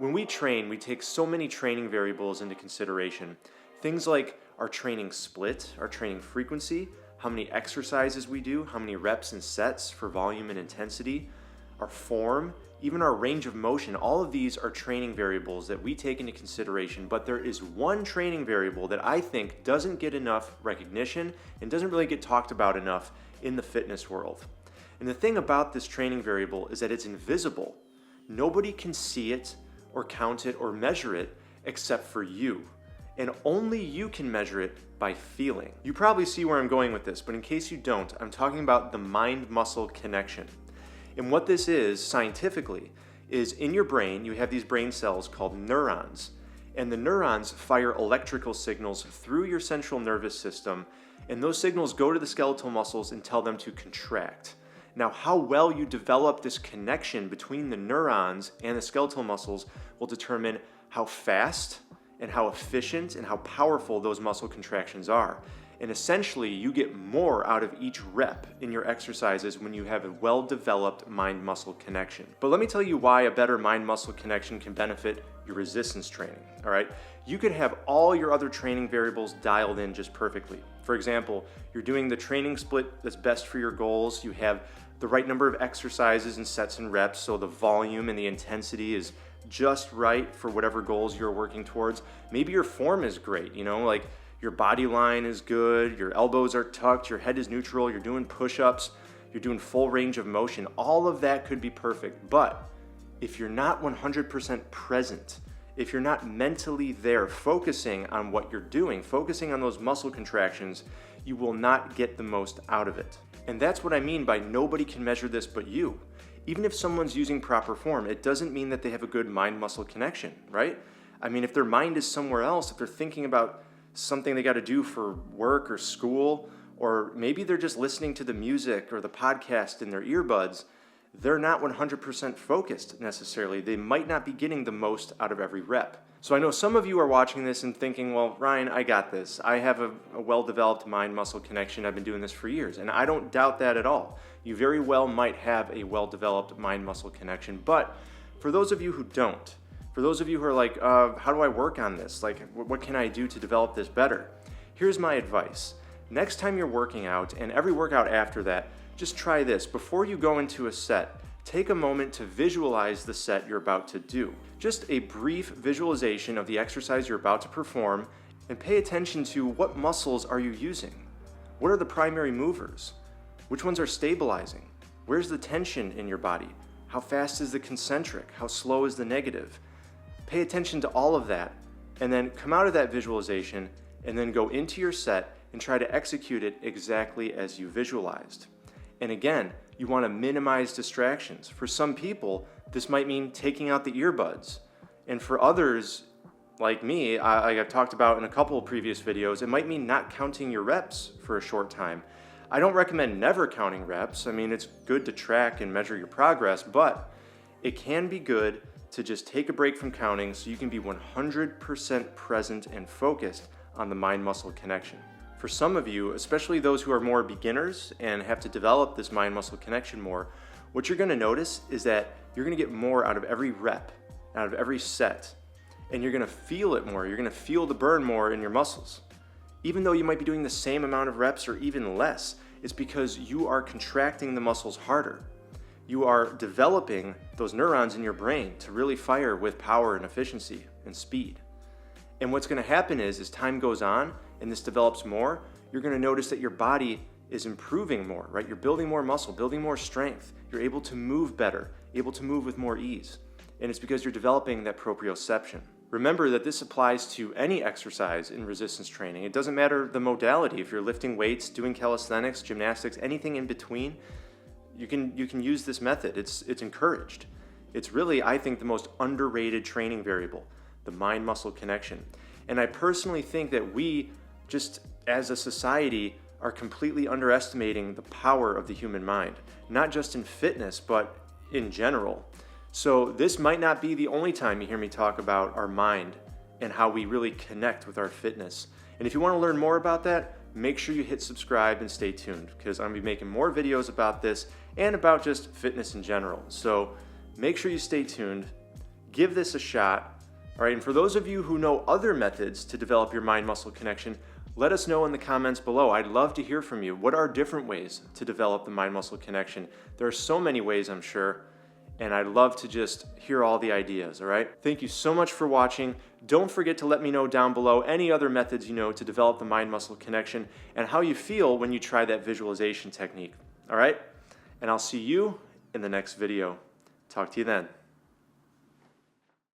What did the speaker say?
When we train, we take so many training variables into consideration. Things like our training split, our training frequency, how many exercises we do, how many reps and sets for volume and intensity, our form, even our range of motion. All of these are training variables that we take into consideration, but there is one training variable that I think doesn't get enough recognition and doesn't really get talked about enough in the fitness world. And the thing about this training variable is that it's invisible. Nobody can see it or count it or measure it except for you. And only you can measure it by feeling. You probably see where I'm going with this, but in case you don't, I'm talking about the mind-muscle connection. And what this is, scientifically, is in your brain, you have these brain cells called neurons. And the neurons fire electrical signals through your central nervous system, and those signals go to the skeletal muscles and tell them to contract. Now, how well you develop this connection between the neurons and the skeletal muscles will determine how fast and how efficient and how powerful those muscle contractions are. And essentially, you get more out of each rep in your exercises when you have a well-developed mind-muscle connection. But let me tell you why a better mind-muscle connection can benefit your resistance training, all right? You could have all your other training variables dialed in just perfectly. For example, you're doing the training split that's best for your goals. You have the right number of exercises and sets and reps, so the volume and the intensity is just right for whatever goals you're working towards. Maybe your form is great, like your body line is good, your elbows are tucked, your head is neutral, you're doing push-ups, you're doing full range of motion. All of that could be perfect, but if you're not 100% present, if you're not mentally there focusing on what you're doing, focusing on those muscle contractions, you will not get the most out of it. And that's what I mean by nobody can measure this but you. Even if someone's using proper form, it doesn't mean that they have a good mind-muscle connection, right? I mean, if their mind is somewhere else, if they're thinking about something they got to do for work or school, or maybe they're just listening to the music or the podcast in their earbuds, they're not 100% focused necessarily. They might not be getting the most out of every rep. So I know some of you are watching this and thinking, well, Ryan, I got this. I have a well-developed mind-muscle connection. I've been doing this for years, and I don't doubt that at all. You very well might have a well-developed mind-muscle connection, but for those of you who don't, for those of you who are like, how do I work on this? Like, what can I do to develop this better? Here's my advice. Next time you're working out, and every workout after that, just try this. Before you go into a set, take a moment to visualize the set you're about to do. Just a brief visualization of the exercise you're about to perform, and pay attention to what muscles are you using? What are the primary movers? Which ones are stabilizing? Where's the tension in your body? How fast is the concentric? How slow is the negative? Pay attention to all of that, and then come out of that visualization, and then go into your set and try to execute it exactly as you visualized. And again, you want to minimize distractions. For some people, this might mean taking out the earbuds. And for others, like me, I've talked about in a couple of previous videos, it might mean not counting your reps for a short time. I don't recommend never counting reps. I mean, it's good to track and measure your progress, but it can be good to just take a break from counting so you can be 100% present and focused on the mind-muscle connection. For some of you, especially those who are more beginners and have to develop this mind-muscle connection more, what you're going to notice is that you're going to get more out of every rep, out of every set, and you're going to feel it more. You're going to feel the burn more in your muscles. Even though you might be doing the same amount of reps or even less, it's because you are contracting the muscles harder. You are developing those neurons in your brain to really fire with power and efficiency and speed. And what's going to happen is, as time goes on and this develops more, you're going to notice that your body is improving more, right? You're building more muscle, building more strength. You're able to move better, able to move with more ease. And it's because you're developing that proprioception. Remember that this applies to any exercise in resistance training. It doesn't matter the modality. If you're lifting weights, doing calisthenics, gymnastics, anything in between, you can use this method. It's encouraged. It's really, I think, the most underrated training variable, the mind-muscle connection. And I personally think that we, just as a society, are completely underestimating the power of the human mind, not just in fitness, but in general. So this might not be the only time you hear me talk about our mind and how we really connect with our fitness. And if you want to learn more about that, make sure you hit subscribe and stay tuned, because I'm going to be making more videos about this and about just fitness in general. So make sure you stay tuned. Give this a shot. All right, and for those of you who know other methods to develop your mind-muscle connection, let us know in the comments below. I'd love to hear from you. What are different ways to develop the mind-muscle connection? There are so many ways, I'm sure, and I'd love to just hear all the ideas, all right? Thank you so much for watching. Don't forget to let me know down below any other methods you know to develop the mind-muscle connection and how you feel when you try that visualization technique, all right? And I'll see you in the next video. Talk to you then.